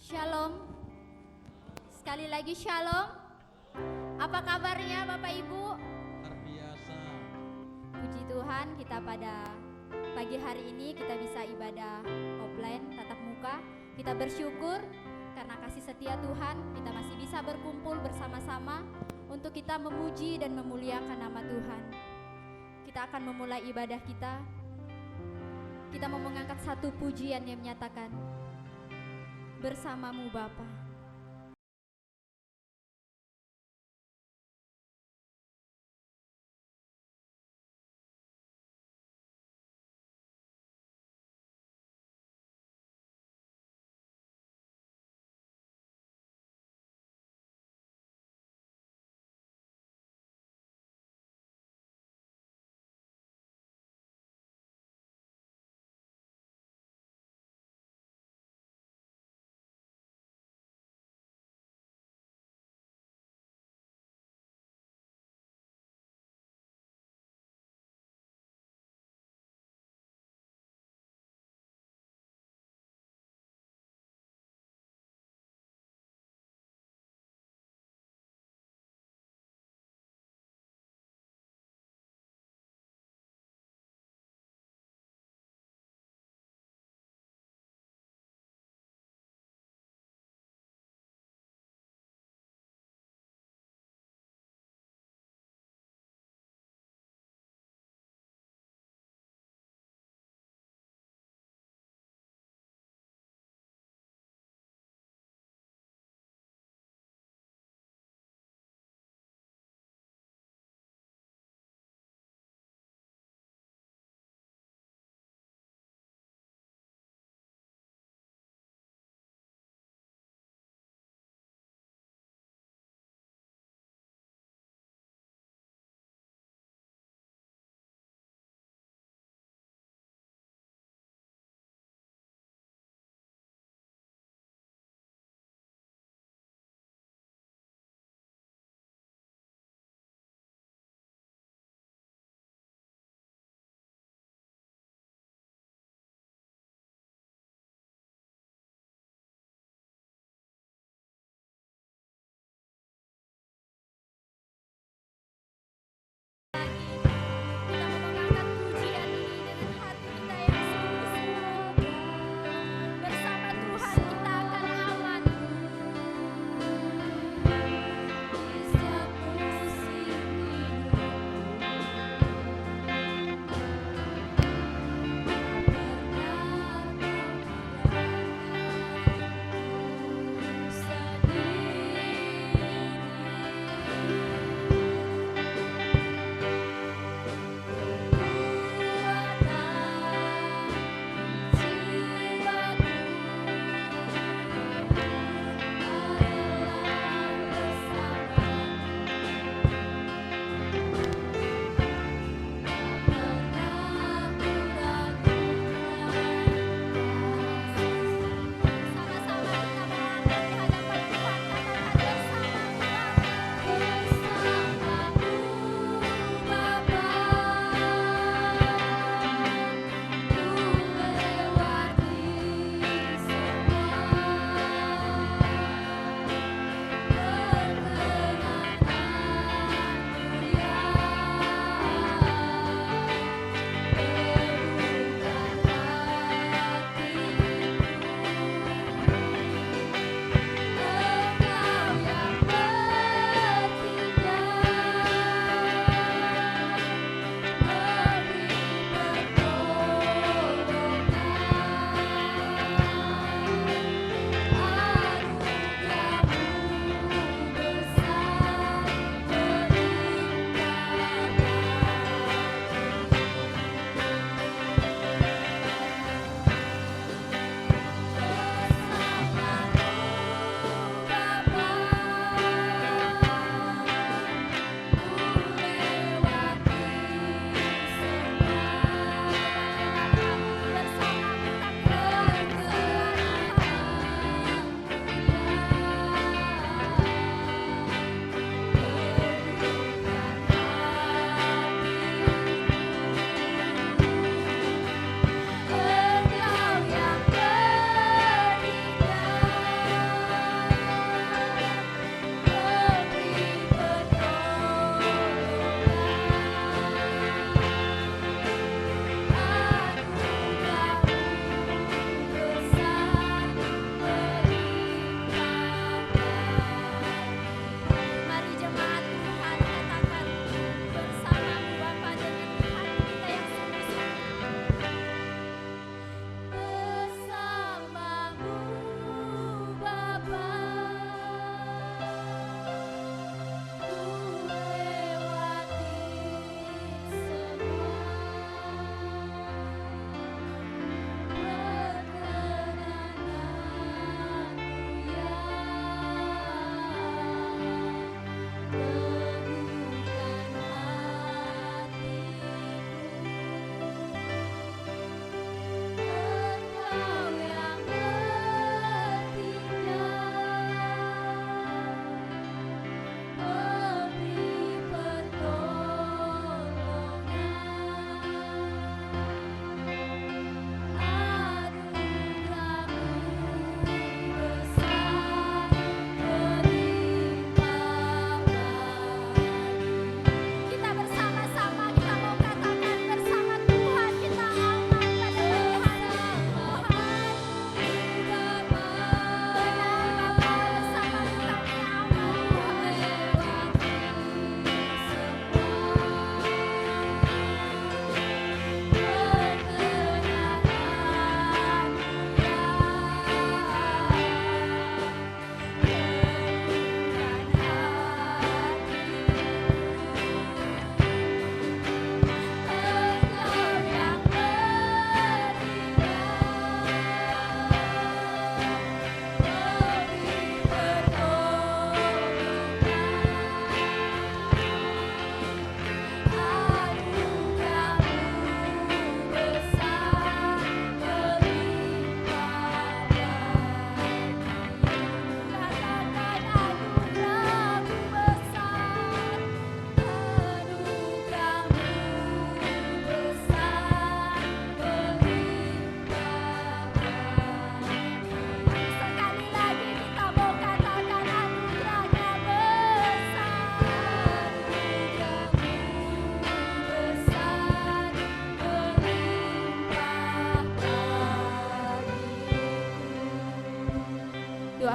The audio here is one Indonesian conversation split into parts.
Shalom, sekali lagi shalom. Apa kabarnya Bapak Ibu? Luar biasa. Puji Tuhan, kita pada pagi hari ini kita bisa ibadah offline tatap muka. Kita bersyukur karena kasih setia Tuhan, kita masih bisa berkumpul bersama-sama untuk kita memuji dan memuliakan nama Tuhan. Kita akan memulai ibadah kita. Kita mau mengangkat satu pujian yang menyatakan, bersamamu Bapa.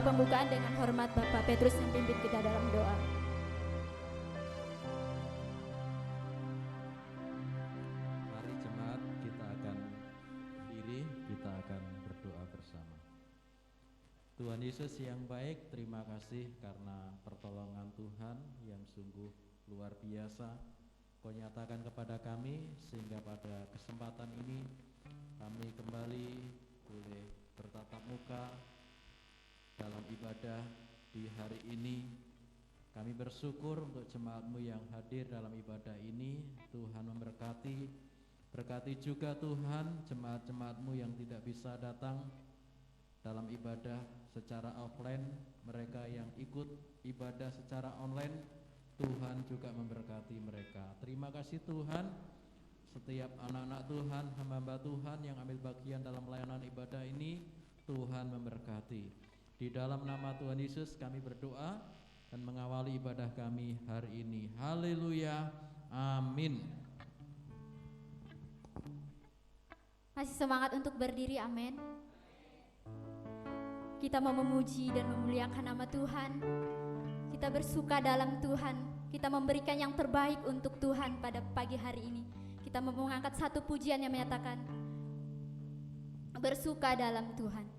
doa pembukaan dengan hormat Bapak Petrus yang pimpin kita dalam doa. Mari jemaat, kita akan berdiri, kita akan berdoa bersama. Tuhan Yesus yang baik, terima kasih karena pertolongan Tuhan yang sungguh luar biasa Kau nyatakan kepada kami, sehingga pada kesempatan ini kami kembali boleh bertatap muka dalam ibadah di hari ini. Kami bersyukur untuk jemaat-Mu yang hadir dalam ibadah ini. Tuhan memberkati, berkati juga Tuhan jemaat-jemaat-Mu yang tidak bisa datang dalam ibadah secara offline, mereka yang ikut ibadah secara online, Tuhan juga memberkati mereka. Terima kasih Tuhan, setiap anak-anak Tuhan, hamba-hamba Tuhan yang ambil bagian dalam pelayanan ibadah ini, Tuhan memberkati. Di dalam nama Tuhan Yesus kami berdoa dan mengawali ibadah kami hari ini. Haleluya, amin. Masih semangat untuk berdiri, amin. Kita mau memuji dan memuliakan nama Tuhan. Kita bersuka dalam Tuhan. Kita memberikan yang terbaik untuk Tuhan pada pagi hari ini. Kita mau mengangkat satu pujian yang menyatakan bersuka dalam Tuhan.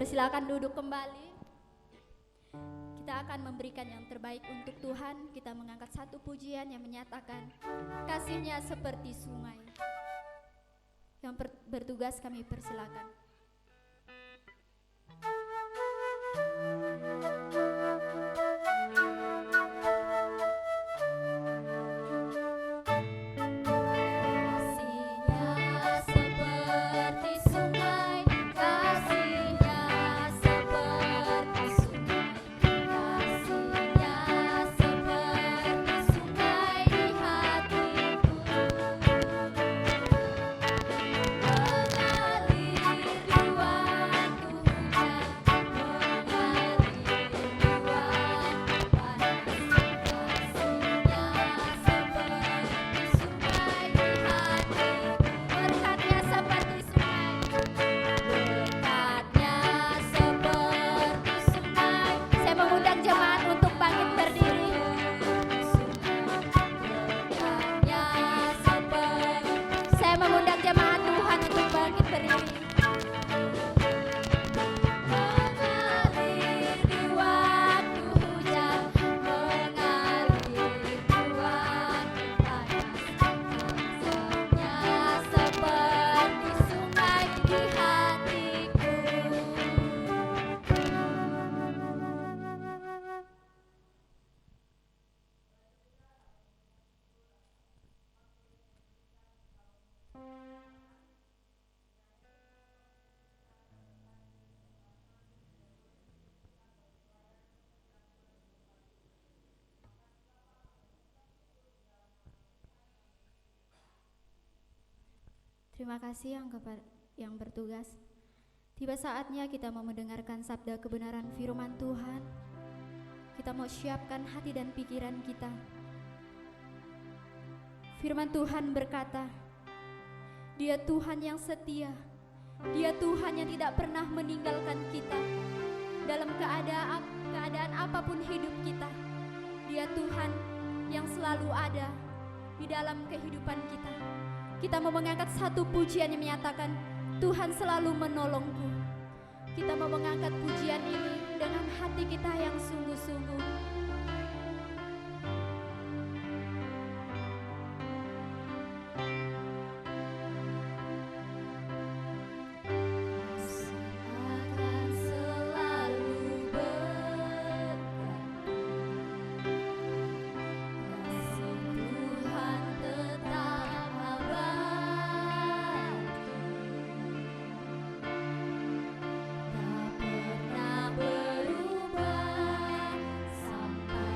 Silakan duduk kembali. Kita akan memberikan yang terbaik untuk Tuhan. Kita mengangkat satu pujian yang menyatakan kasih-Nya seperti sungai. Yang bertugas kami persilakan. Kasih Terima kasih yang bertugas. Tiba saatnya kita mau mendengarkan sabda kebenaran firman Tuhan. Kita mau siapkan hati dan pikiran kita. Firman Tuhan berkata, Dia Tuhan yang setia. Dia Tuhan yang tidak pernah meninggalkan kita dalam keadaan apapun hidup kita. Dia Tuhan yang selalu ada di dalam kehidupan kita. Kita mau mengangkat satu pujian yang menyatakan, Tuhan selalu menolongku. Kita mau mengangkat pujian ini dengan hati kita yang sungguh-sungguh. Berubah sampai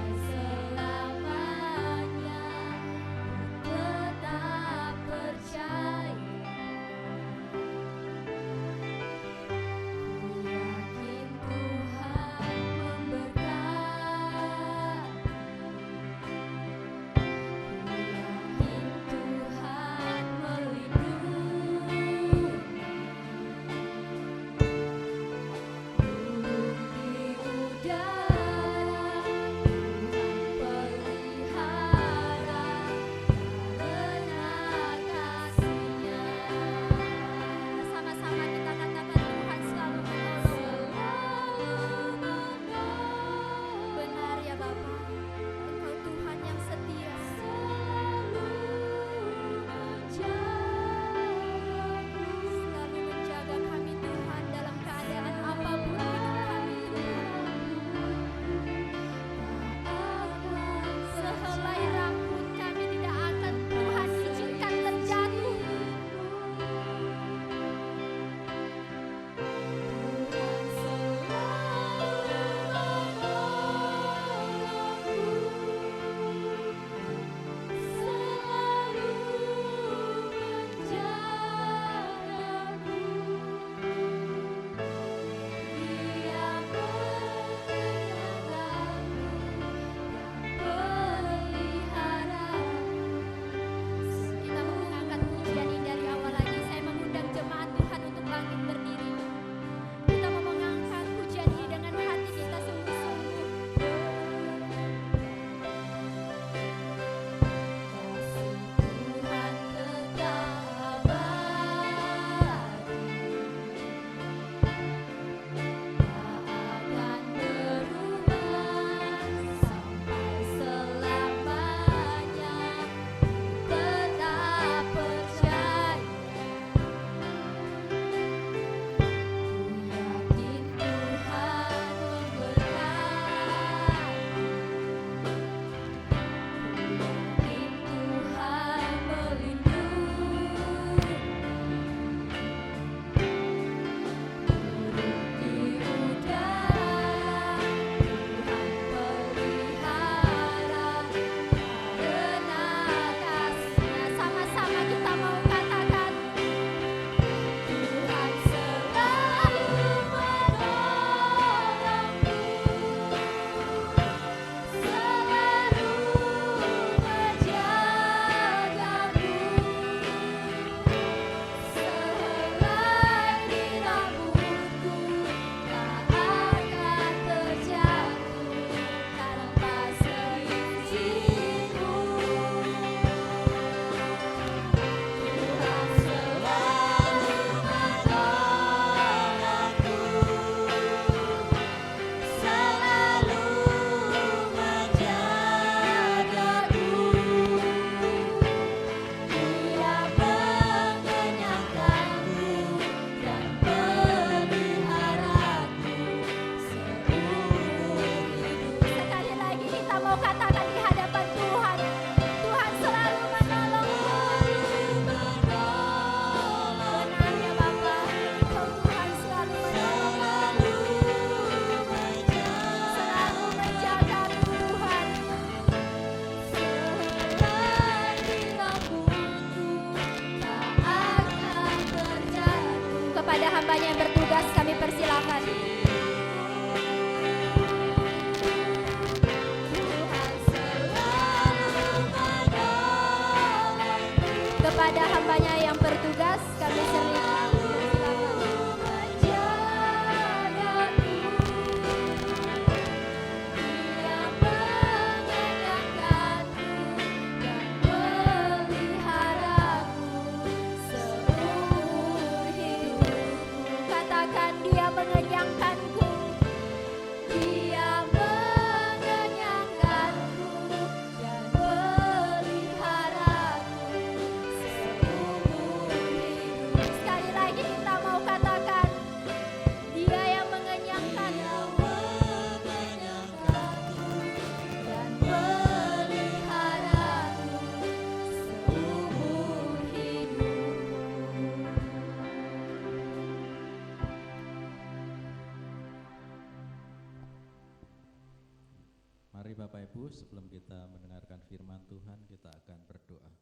Mari Bapak Ibu, sebelum kita mendengarkan firman Tuhan, kita akan berdoa.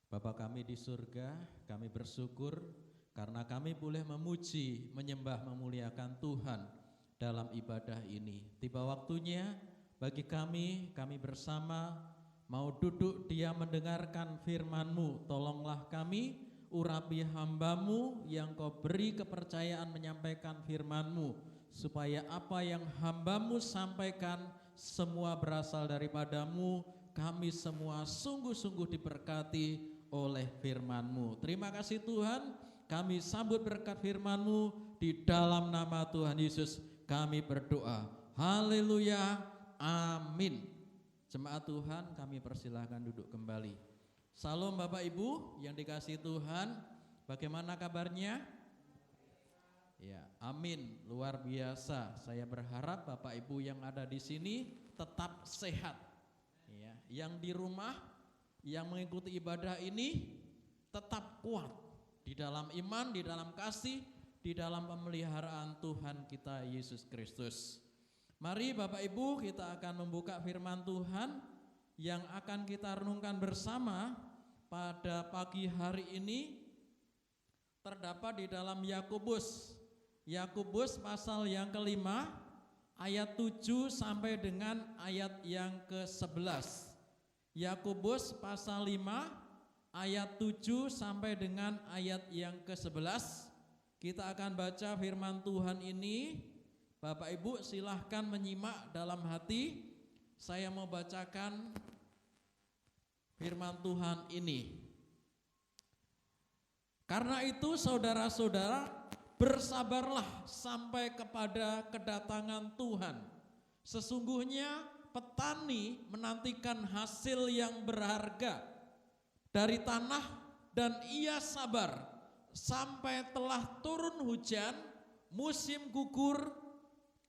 Bapa kami di surga, kami bersyukur karena kami boleh memuji, menyembah, memuliakan Tuhan dalam ibadah ini. Tiba waktunya bagi kami bersama mau duduk diam mendengarkan firman-Mu. Tolonglah kami, urapi hamba-Mu yang Kau beri kepercayaan menyampaikan firman-Mu, supaya apa yang hamba-Mu sampaikan semua berasal daripada-Mu. Kami semua sungguh-sungguh diberkati oleh firman-Mu. Terima kasih Tuhan, kami sambut berkat firman-Mu. Di dalam nama Tuhan Yesus kami berdoa. Haleluya, amin. Jemaat Tuhan, kami persilahkan duduk kembali. Salam Bapak Ibu yang dikasihi Tuhan, bagaimana kabarnya? Ya, amin, luar biasa. Saya berharap Bapak Ibu yang ada di sini tetap sehat. Ya, yang di rumah, yang mengikuti ibadah ini tetap kuat di dalam iman, di dalam kasih, di dalam pemeliharaan Tuhan kita Yesus Kristus. Mari Bapak Ibu, kita akan membuka firman Tuhan yang akan kita renungkan bersama pada pagi hari ini. Terdapat di dalam Yakobus pasal yang kelima, ayat 7 sampai dengan ayat yang ke-11. Yakobus pasal 5 ayat 7 sampai dengan ayat yang ke-11. Kita akan baca firman Tuhan ini. Bapak Ibu silahkan menyimak dalam hati. Saya mau bacakan firman Tuhan ini. Karena itu saudara-saudara, bersabarlah sampai kepada kedatangan Tuhan. Sesungguhnya petani menantikan hasil yang berharga dari tanah, dan ia sabar sampai telah turun hujan, musim gugur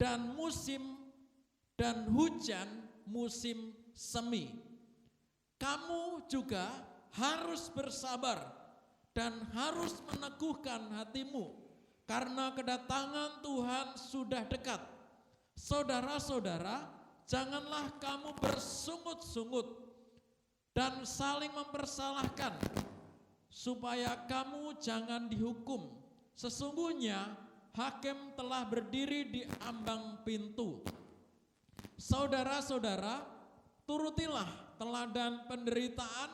dan hujan musim semi. Kamu juga harus bersabar dan harus meneguhkan hatimu, karena kedatangan Tuhan sudah dekat. Saudara-saudara, janganlah kamu bersungut-sungut dan saling mempersalahkan, supaya kamu jangan dihukum. Sesungguhnya hakim telah berdiri di ambang pintu. Saudara-saudara, turutilah teladan penderitaan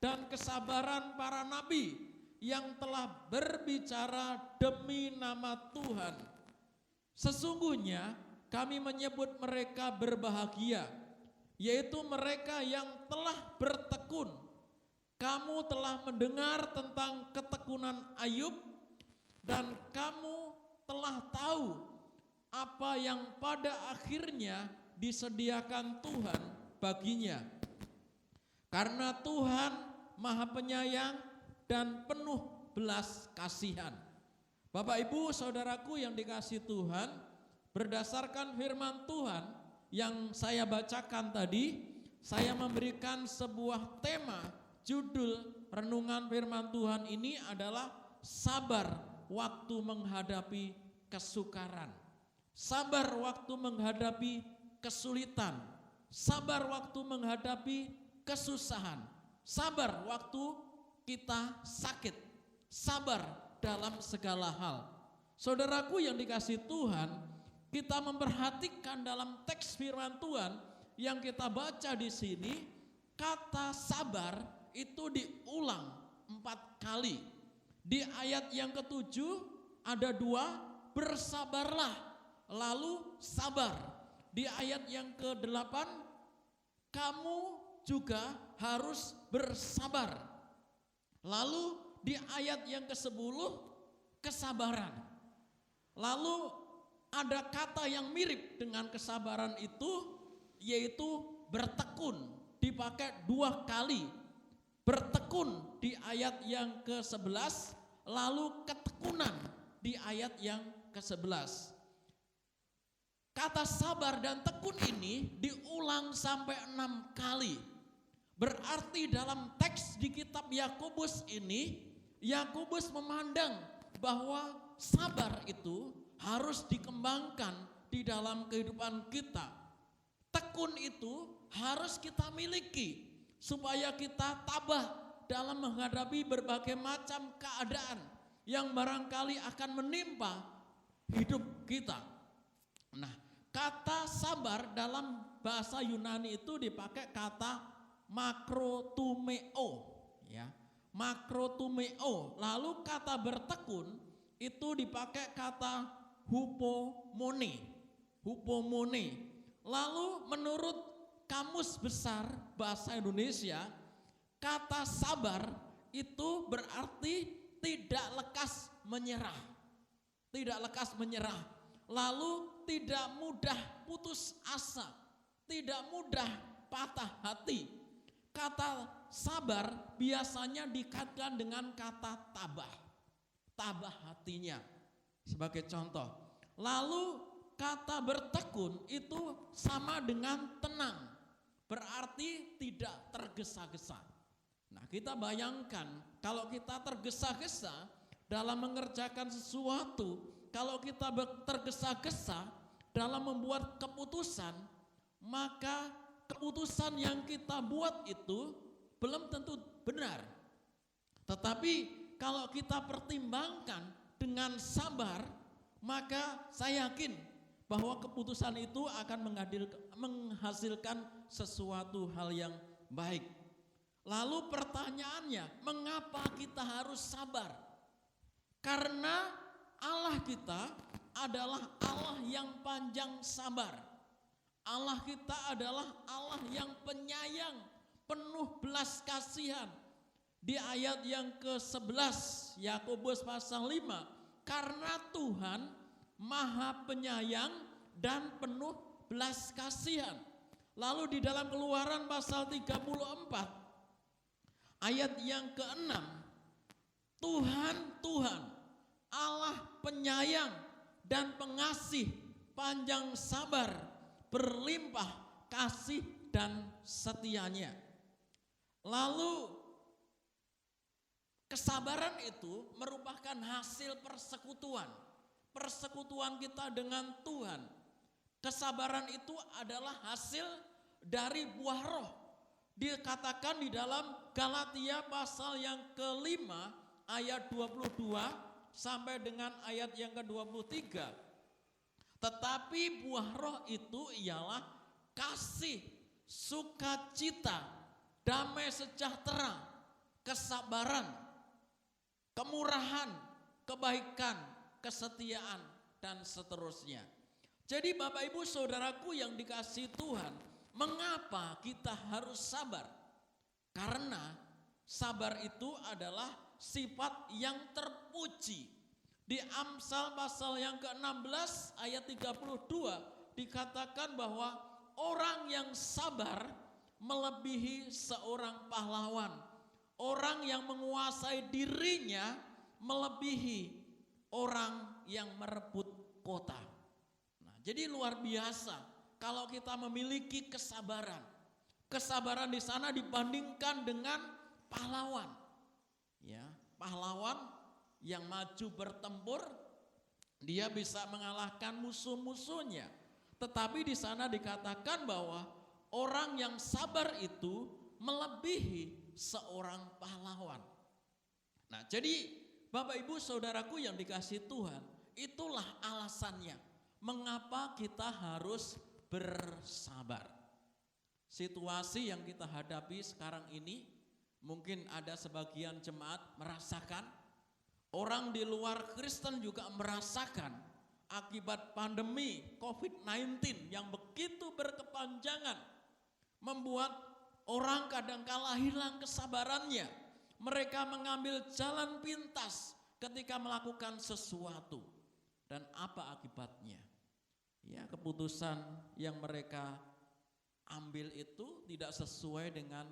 dan kesabaran para nabi yang telah berbicara demi nama Tuhan. Sesungguhnya kami menyebut mereka berbahagia, yaitu mereka yang telah bertekun. Kamu telah mendengar tentang ketekunan Ayub, dan kamu telah tahu apa yang pada akhirnya disediakan Tuhan baginya. Karena Tuhan Maha Penyayang dan penuh belas kasihan. Bapak Ibu saudaraku yang dikasihi Tuhan, berdasarkan firman Tuhan yang saya bacakan tadi, saya memberikan sebuah tema. Judul renungan firman Tuhan ini adalah sabar waktu menghadapi kesukaran, sabar waktu menghadapi kesulitan, sabar waktu menghadapi kesusahan, sabar waktu kita sakit, sabar dalam segala hal. Saudaraku yang dikasihi Tuhan, kita memperhatikan dalam teks firman Tuhan yang kita baca di sini, kata sabar itu diulang 4 kali. Di ayat yang ke-7 ada 2, bersabarlah, lalu sabar. Di ayat yang ke-8, kamu juga harus bersabar. Lalu di ayat yang ke-10, kesabaran. Lalu ada kata yang mirip dengan kesabaran itu, yaitu bertekun, dipakai 2 kali. Bertekun di ayat yang ke-11, lalu ketekunan di ayat yang ke-11. Kata sabar dan tekun ini diulang sampai 6 kali. Berarti dalam teks di kitab Yakobus ini, Yakobus memandang bahwa sabar itu harus dikembangkan di dalam kehidupan kita. tekun itu harus kita miliki supaya kita tabah dalam menghadapi berbagai macam keadaan yang barangkali akan menimpa hidup kita. Nah, kata sabar dalam bahasa Yunani itu dipakai kata makrotumeo, ya. Makrotumeo. Lalu kata bertekun itu dipakai kata hupomone. Hupomone. Lalu menurut Kamus Besar Bahasa Indonesia, kata sabar itu berarti tidak lekas menyerah. Tidak lekas menyerah. Lalu tidak mudah putus asa. Tidak mudah patah hati. Kata sabar biasanya dikaitkan dengan kata tabah. Tabah hatinya. Sebagai contoh. Lalu kata bertekun itu sama dengan tenang. Berarti tidak tergesa-gesa. Nah, kita bayangkan kalau kita tergesa-gesa dalam mengerjakan sesuatu, kalau kita tergesa-gesa dalam membuat keputusan, maka keputusan yang kita buat itu belum tentu benar. Tetapi kalau kita pertimbangkan dengan sabar, maka saya yakin bahwa keputusan itu akan menghasilkan sesuatu hal yang baik. Lalu pertanyaannya, mengapa kita harus sabar? Karena Allah kita adalah Allah yang panjang sabar. Allah kita adalah Allah yang penyayang, penuh belas kasihan. Di ayat yang ke-11 Yakobus pasal 5, karena Tuhan Maha penyayang dan penuh belas kasihan. Lalu di dalam Keluaran pasal 34 ayat yang ke-6, Tuhan Allah penyayang dan pengasih, panjang sabar, berlimpah kasih dan setianya. Lalu kesabaran itu merupakan hasil persekutuan. Persekutuan kita dengan Tuhan. Kesabaran itu adalah hasil dari buah roh. Dikatakan di dalam Galatia pasal yang ke-5 ayat 22 sampai dengan ayat yang ke-23. Tetapi buah roh itu ialah kasih, sukacita, damai sejahtera, kesabaran, kemurahan, kebaikan, kesetiaan, dan seterusnya. Jadi Bapak Ibu Saudaraku yang dikasihi Tuhan, mengapa kita harus sabar? Karena sabar itu adalah sifat yang terpuji. Di Amsal pasal yang ke-16 ayat 32 dikatakan bahwa orang yang sabar melebihi seorang pahlawan. Orang yang menguasai dirinya melebihi orang yang merebut kota. Nah, jadi luar biasa kalau kita memiliki kesabaran. Kesabaran di sana dibandingkan dengan pahlawan. Ya, pahlawan yang maju bertempur, dia bisa mengalahkan musuh-musuhnya. Tetapi di sana dikatakan bahwa orang yang sabar itu melebihi seorang pahlawan. Nah, jadi Bapak Ibu Saudaraku yang dikasihi Tuhan, itulah alasannya mengapa kita harus bersabar. Situasi yang kita hadapi sekarang ini, mungkin ada sebagian jemaat merasakan, orang di luar Kristen juga merasakan akibat pandemi COVID-19 yang begitu berkepanjangan, membuat orang kadangkala hilang kesabarannya. Mereka mengambil jalan pintas ketika melakukan sesuatu. Dan apa akibatnya? Ya, keputusan yang mereka ambil itu tidak sesuai dengan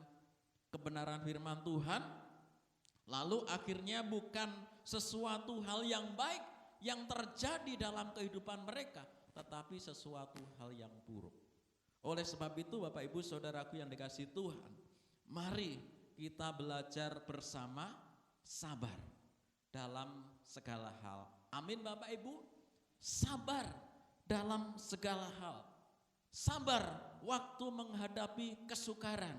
kebenaran firman Tuhan. Lalu akhirnya bukan sesuatu hal yang baik yang terjadi dalam kehidupan mereka, tetapi sesuatu hal yang buruk. Oleh sebab itu Bapak Ibu Saudaraku yang dikasihi Tuhan, mari kita belajar bersama sabar dalam segala hal. Amin Bapak Ibu, sabar dalam segala hal. sabar waktu menghadapi kesukaran,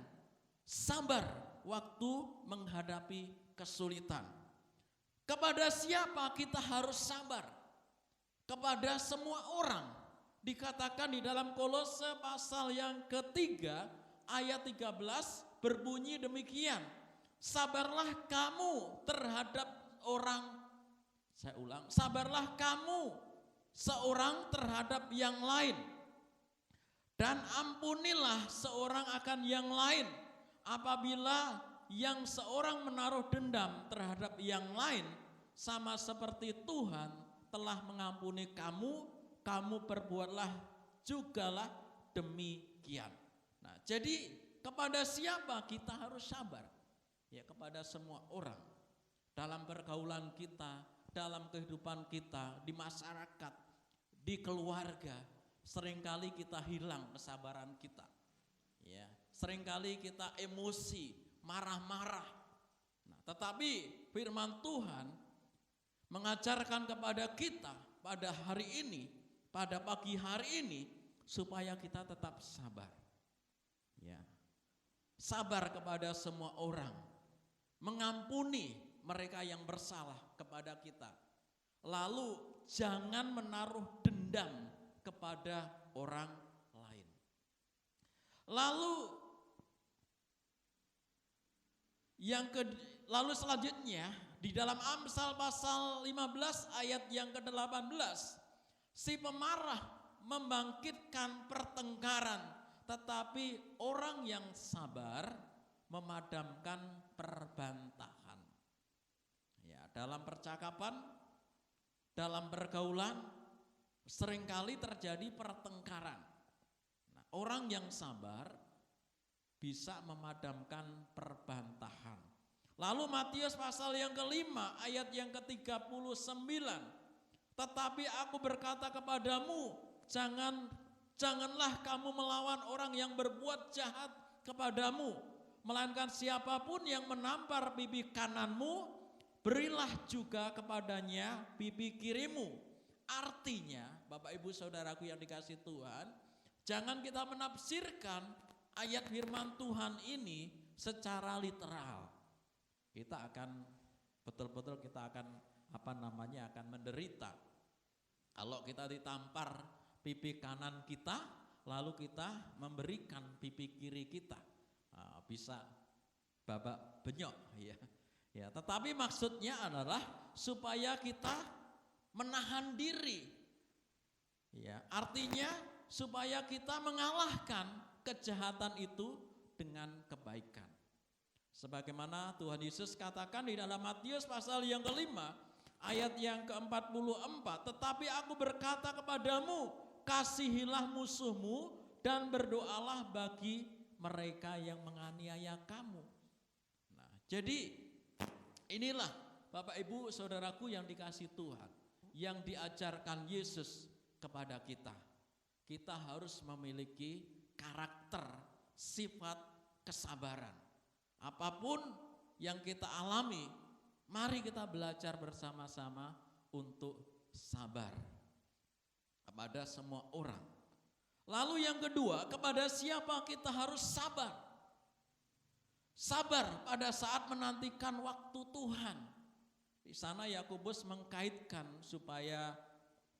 sabar waktu menghadapi kesulitan. Kepada siapa kita harus sabar? Kepada semua orang. Dikatakan di dalam Kolose pasal yang ketiga ayat 13 berbunyi demikian. Sabarlah kamu terhadap orang, saya ulang, sabarlah kamu seorang terhadap yang lain, dan ampunilah seorang akan yang lain apabila yang seorang menaruh dendam terhadap yang lain, sama seperti Tuhan telah mengampuni kamu, kamu perbuatlah jugalah demikian. Nah, jadi kepada siapa kita harus sabar? Ya, kepada semua orang. Dalam pergaulan kita, dalam kehidupan kita, di masyarakat, di keluarga, seringkali kita hilang kesabaran kita. Ya, seringkali kita emosi, marah-marah. Nah, tetapi firman Tuhan mengajarkan kepada kita pada hari ini, pada pagi hari ini, supaya kita tetap sabar. Ya. Sabar kepada semua orang, mengampuni mereka yang bersalah kepada kita. Lalu jangan menaruh dendam kepada orang lain. Lalu selanjutnya di dalam Amsal pasal 15 ayat yang ke-18, si pemarah membangkitkan pertengkaran, tetapi orang yang sabar memadamkan perbantahan. Ya, dalam percakapan, dalam pergaulan seringkali terjadi pertengkaran. Nah, orang yang sabar bisa memadamkan perbantahan. Lalu Matius pasal yang kelima ayat yang ke-39, tetapi aku berkata kepadamu, janganlah kamu melawan orang yang berbuat jahat kepadamu, melainkan siapapun yang menampar pipi kananmu, berilah juga kepadanya pipi kirimu. Artinya, Bapak Ibu Saudaraku yang dikasihi Tuhan, jangan kita menafsirkan ayat firman Tuhan ini secara literal. Kita akan betul-betul akan menderita. Kalau kita ditampar pipi kanan kita, lalu kita memberikan pipi kiri kita, bisa babak benyok, ya. Ya, tetapi maksudnya adalah supaya kita menahan diri, ya. Artinya supaya kita mengalahkan kejahatan itu dengan kebaikan. Sebagaimana Tuhan Yesus katakan di dalam Matius pasal yang kelima ayat yang ke-44, tetapi aku berkata kepadamu, kasihilah musuhmu dan berdoalah bagi mereka yang menganiaya kamu. Nah, jadi inilah Bapak Ibu Saudaraku yang dikasihi Tuhan, yang diajarkan Yesus kepada kita. Kita harus memiliki karakter, sifat kesabaran. Apapun yang kita alami, mari kita belajar bersama-sama untuk sabar kepada semua orang. Lalu yang kedua, kepada siapa kita harus sabar? Sabar pada saat menantikan waktu Tuhan. Di sana Yakobus mengkaitkan supaya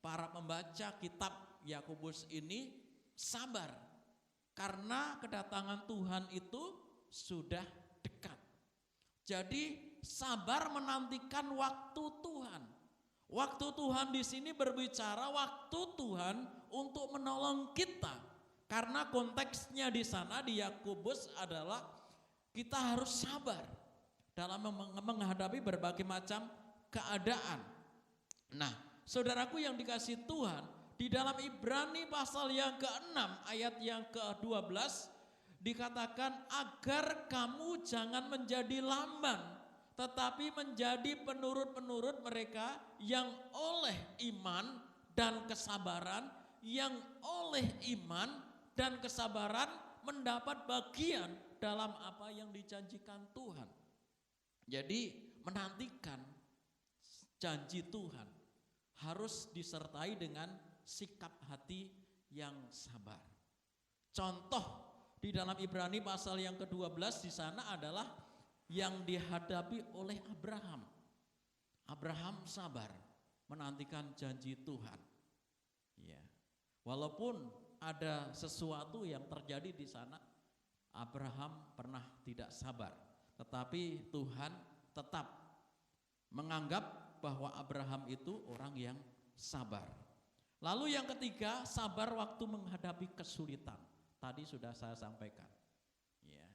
para pembaca kitab Yakobus ini sabar, karena kedatangan Tuhan itu sudah dekat. Jadi sabar menantikan waktu Tuhan. Waktu Tuhan di sini berbicara waktu Tuhan untuk menolong kita. Karena konteksnya di sana di Yakobus adalah kita harus sabar dalam menghadapi berbagai macam keadaan. Nah, saudaraku yang dikasihi Tuhan, di dalam Ibrani pasal yang ke-6 ayat yang ke-12 dikatakan agar kamu jangan menjadi lamban, tetapi menjadi penurut-penurut mereka yang oleh iman dan kesabaran, yang oleh iman dan kesabaran mendapat bagian dalam apa yang dijanjikan Tuhan. Jadi menantikan janji Tuhan harus disertai dengan sikap hati yang sabar. Contoh di dalam Ibrani pasal yang ke-12 di sana adalah yang dihadapi oleh Abraham. Abraham sabar menantikan janji Tuhan. Ya. Walaupun ada sesuatu yang terjadi di sana, Abraham pernah tidak sabar, tetapi Tuhan tetap menganggap bahwa Abraham itu orang yang sabar. Lalu yang ketiga, sabar waktu menghadapi kesulitan. Tadi sudah saya sampaikan. Ya.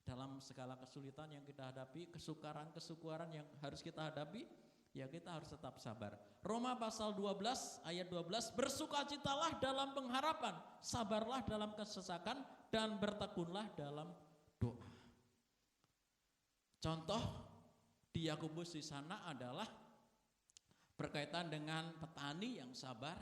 Dalam segala kesulitan yang kita hadapi, kesukaran yang harus kita hadapi, ya kita harus tetap sabar. Roma pasal 12 ayat 12, bersukacitalah dalam pengharapan, sabarlah dalam kesesakan, dan bertekunlah dalam doa. Contoh di Yakobus di sana adalah berkaitan dengan petani yang sabar.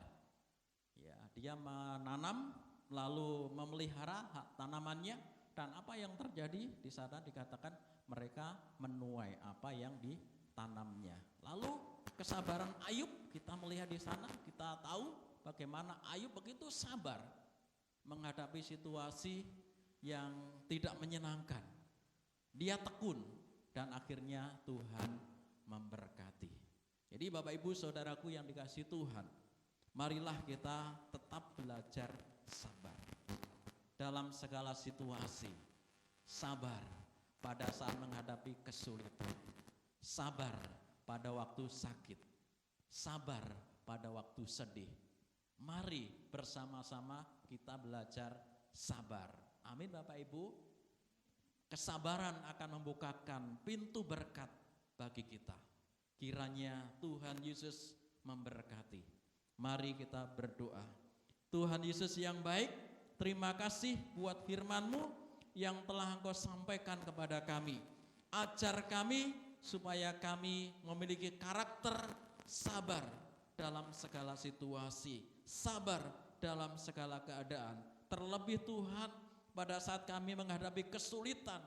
Ya, dia menanam lalu memelihara tanamannya, dan apa yang terjadi di sana dikatakan mereka menuai apa yang ditanamnya. Lalu kesabaran Ayub kita melihat di sana, kita tahu bagaimana Ayub begitu sabar menghadapi situasi yang tidak menyenangkan. Dia tekun dan akhirnya Tuhan memberkati. Jadi Bapak Ibu Saudaraku yang dikasihi Tuhan, marilah kita tetap belajar sabar dalam segala situasi. Sabar pada saat menghadapi kesulitan, sabar pada waktu sakit, sabar pada waktu sedih. Mari bersama-sama kita belajar sabar. Amin Bapak Ibu. Kesabaran akan membukakan pintu berkat bagi kita. Kiranya Tuhan Yesus memberkati. Mari kita berdoa. Tuhan Yesus yang baik, terima kasih buat firman-Mu yang telah Engkau sampaikan kepada kami. Ajar kami supaya kami memiliki karakter sabar dalam segala situasi, sabar dalam segala keadaan. Terlebih Tuhan, pada saat kami menghadapi kesulitan,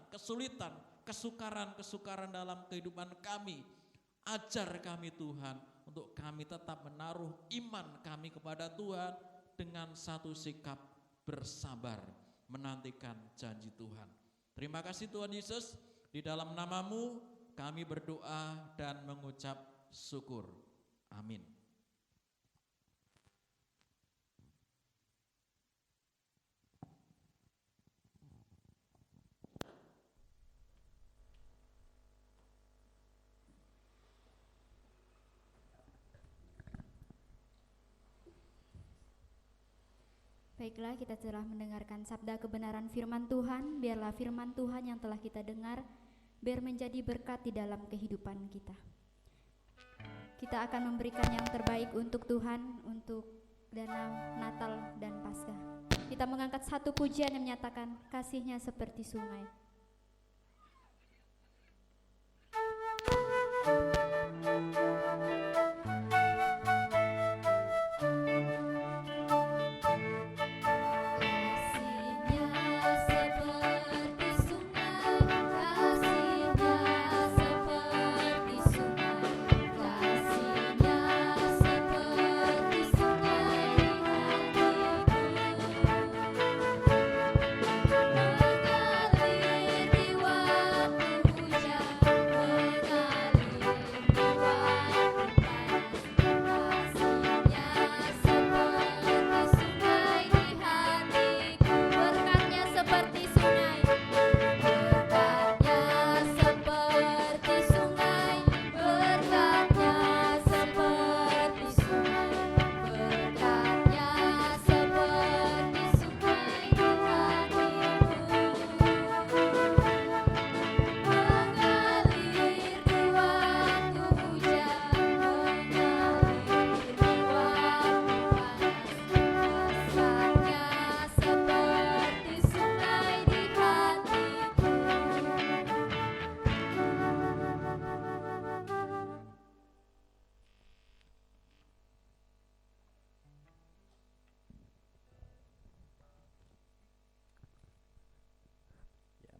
kesukaran dalam kehidupan kami, ajar kami Tuhan untuk kami tetap menaruh iman kami kepada Tuhan dengan satu sikap bersabar menantikan janji Tuhan. Terima kasih Tuhan Yesus, di dalam nama-Mu kami berdoa dan mengucap syukur. Amin. Baiklah, kita telah mendengarkan sabda kebenaran firman Tuhan. Biarlah firman Tuhan yang telah kita dengar biar menjadi berkat di dalam kehidupan kita. Kita akan memberikan yang terbaik untuk Tuhan, untuk dana Natal dan Paskah. Kita mengangkat satu pujian yang menyatakan kasih-Nya seperti sungai.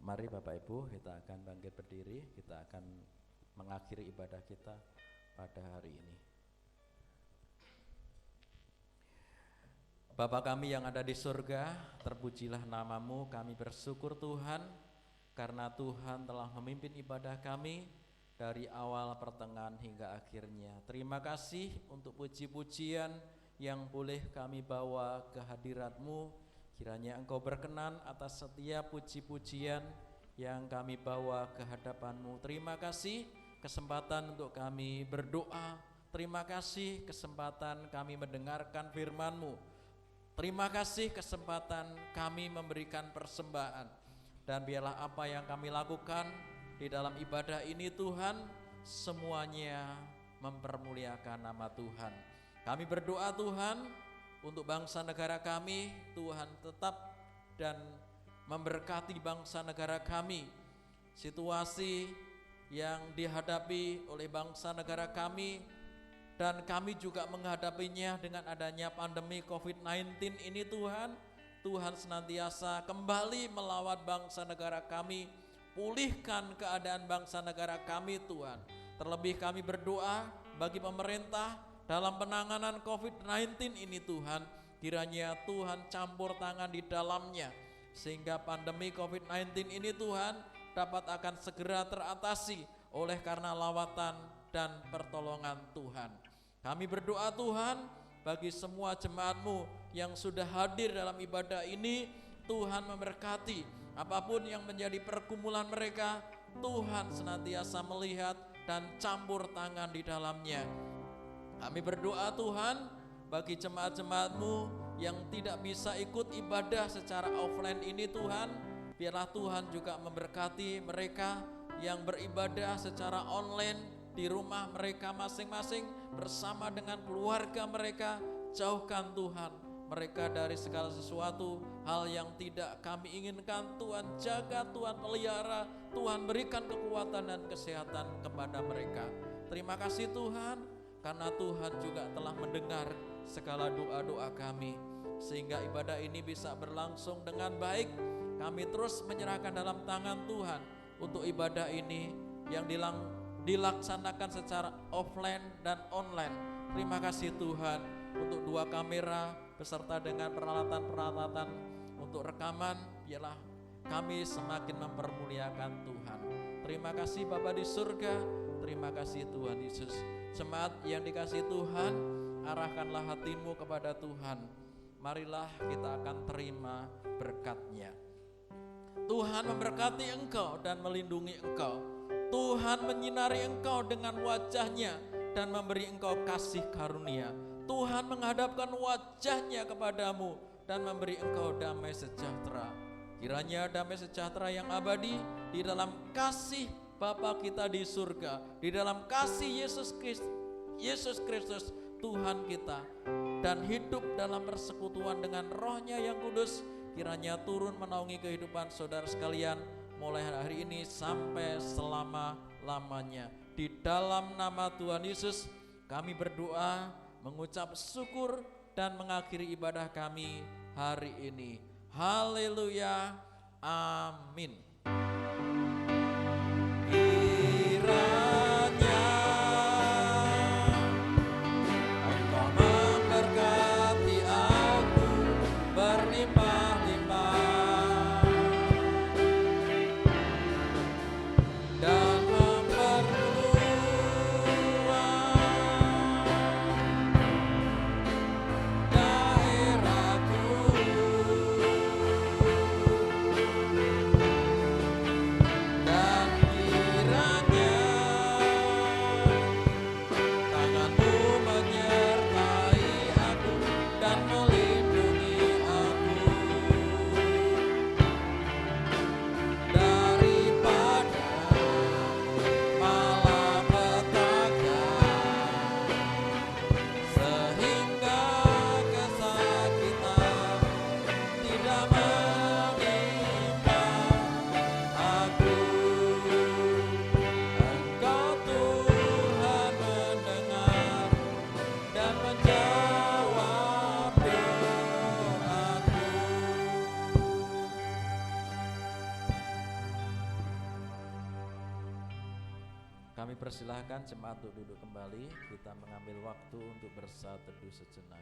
Mari Bapak Ibu, kita akan bangkit berdiri, kita akan mengakhiri ibadah kita pada hari ini. Bapa kami yang ada di surga, terpujilah namamu. Kami bersyukur Tuhan karena Tuhan telah memimpin ibadah kami dari awal, pertengahan hingga akhirnya. Terima kasih untuk puji-pujian yang boleh kami bawa ke hadirat-Mu. Kiranya Engkau berkenan atas setiap puji-pujian yang kami bawa ke hadapan-Mu. Terima kasih kesempatan untuk kami berdoa. Terima kasih kesempatan kami mendengarkan firman-Mu. Terima kasih kesempatan kami memberikan persembahan. Dan biarlah apa yang kami lakukan di dalam ibadah ini Tuhan, semuanya mempermuliakan nama Tuhan. Kami berdoa Tuhan untuk bangsa negara kami, Tuhan tetap dan memberkati bangsa negara kami. Situasi yang dihadapi oleh bangsa negara kami, dan kami juga menghadapinya dengan adanya pandemi COVID-19 ini Tuhan. Tuhan senantiasa kembali melawat bangsa negara kami, pulihkan keadaan bangsa negara kami Tuhan. Terlebih kami berdoa bagi pemerintah dalam penanganan COVID-19 ini Tuhan. Kiranya Tuhan campur tangan di dalamnya, sehingga pandemi COVID-19 ini Tuhan dapat akan segera teratasi oleh karena lawatan dan pertolongan Tuhan. Kami berdoa Tuhan bagi semua jemaat-Mu yang sudah hadir dalam ibadah ini, Tuhan memberkati apapun yang menjadi pergumulan mereka, Tuhan senantiasa melihat dan campur tangan di dalamnya. Kami berdoa Tuhan bagi jemaat-jemaat-Mu yang tidak bisa ikut ibadah secara offline ini Tuhan, biarlah Tuhan juga memberkati mereka yang beribadah secara online di rumah mereka masing-masing bersama dengan keluarga mereka. Jauhkan Tuhan mereka dari segala sesuatu hal yang tidak kami inginkan. Tuhan jaga, Tuhan pelihara, Tuhan berikan kekuatan dan kesehatan kepada mereka. Terima kasih Tuhan, karena Tuhan juga telah mendengar segala doa-doa kami, sehingga ibadah ini bisa berlangsung dengan baik. Kami terus menyerahkan dalam tangan Tuhan untuk ibadah ini yang dilaksanakan secara offline dan online. Terima kasih Tuhan untuk 2 kamera beserta dengan peralatan-peralatan untuk rekaman. Biarlah kami semakin mempermuliakan Tuhan. Terima kasih Bapa di surga, terima kasih Tuhan Yesus. Jemaat yang dikasihi Tuhan, arahkanlah hatimu kepada Tuhan. Marilah kita akan terima berkat-Nya. Tuhan memberkati engkau dan melindungi engkau. Tuhan menyinari engkau dengan wajah-Nya dan memberi engkau kasih karunia. Tuhan menghadapkan wajah-Nya kepadamu dan memberi engkau damai sejahtera. Kiranya damai sejahtera yang abadi di dalam kasih Bapa kita di surga, di dalam kasih Yesus Kristus Tuhan kita, dan hidup dalam persekutuan dengan Roh-Nya yang kudus, kiranya turun menaungi kehidupan saudara sekalian mulai hari ini sampai selama-lamanya. Di dalam nama Tuhan Yesus kami berdoa, mengucap syukur dan mengakhiri ibadah kami hari ini. Haleluya, amin. Kiranya Engkau memberkati aku berlimpah-limpah dan memperluas daerahku, dan kiranya tangan-Mu menyertai aku dan melindungi aku daripada malapetaka, sehingga kesakitan tidak menimpa aku. Engkau Tuhan mendengar dan menjawab doaku. Kami persilahkan jemaat untuk duduk kembali. Kita mengambil waktu untuk bersatu teduh sejenak.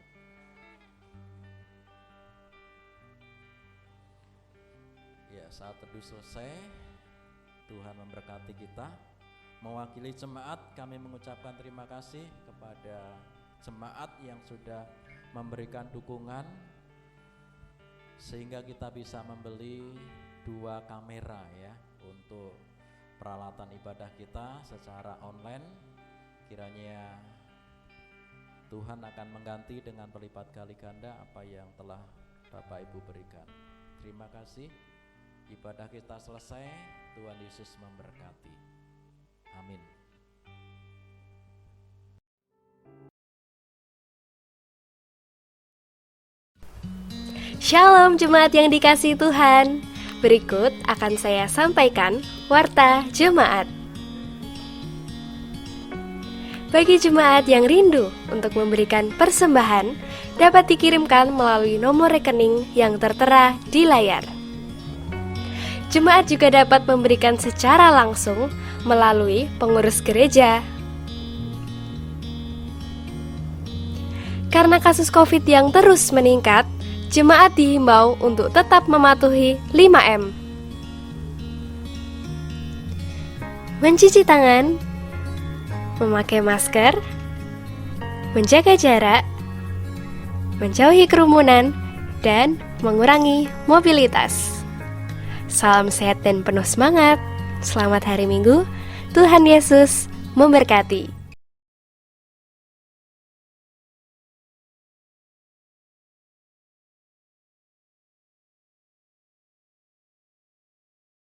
saat teduh selesai, Tuhan memberkati kita. Mewakili jemaat, kami mengucapkan terima kasih kepada jemaat yang sudah memberikan dukungan sehingga kita bisa membeli 2 kamera ya untuk peralatan ibadah kita secara online. Kiranya Tuhan akan mengganti dengan berlipat kali ganda apa yang telah Bapak Ibu berikan. Terima kasih. Ibadah kita selesai. Tuhan Yesus memberkati. Amin. Shalom jemaat yang dikasihi Tuhan. Berikut akan saya sampaikan warta jemaat. Bagi jemaat yang rindu untuk memberikan persembahan, dapat dikirimkan melalui nomor rekening yang tertera di layar. Jemaat juga dapat memberikan secara langsung melalui pengurus gereja. Karena kasus COVID yang terus meningkat, jemaat dihimbau untuk tetap mematuhi 5M. Mencuci tangan, memakai masker, menjaga jarak, menjauhi kerumunan, dan mengurangi mobilitas. Salam sehat dan penuh semangat. Selamat hari Minggu. Tuhan Yesus memberkati.